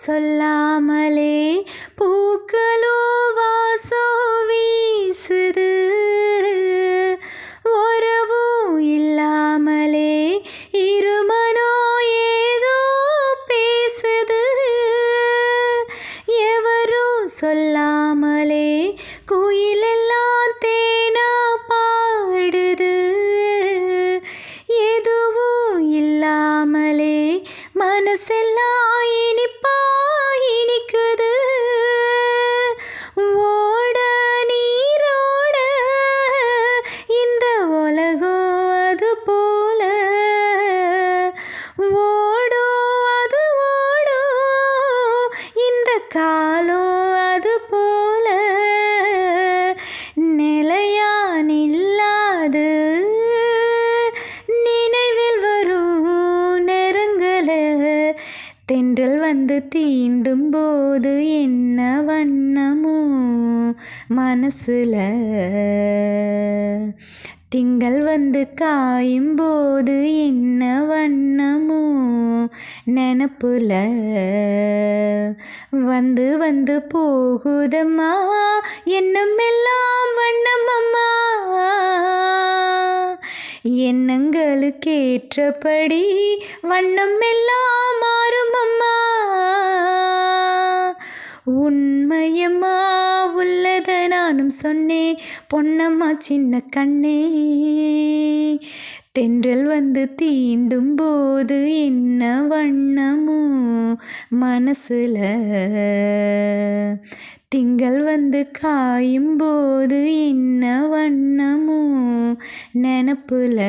சொல்லாமலே பூக்களோ வாசம் வீசுது. உறவும் இல்லாமலே இருமனோ ஏதோ பேசுது. எவரும் சொல்லாமலே குயிலெல்லாம் தேனா பாடுது. எதுவும் இல்லாமலே மனசெல்லாம் இனிப்பா இனிக்குது. ஓட நீரோட இந்த உலகம் அது போல ஓடும். அது ஓடும் இந்த காலம் அது போல நிலையா நில்லாது. நினைவில் வரும் நேரங்கள தென்றல் வந்து தீண்டும் போது என்ன வண்ணமோ மனசுல. திங்கள் வந்து காயும் போது என்ன வண்ணமோ நினப்புல. வந்து வந்து போகுதம்மா எண்ணம் எல்லாம் வண்ணமம்மா. எண்ணங்களுக்கேற்றபடி வண்ணம் எல்லாம் மாறுமம்மா. உண்மையம்மா உள்ளத நானும் சொன்னேன் பொன்னம்மா சின்ன கண்ணே. தென்றல் வந்து தீண்டும் போது என்ன வண்ணமோ மனசுல. திங்கள் வந்து காயும் போது என்ன வண்ணமோ நினப்புல.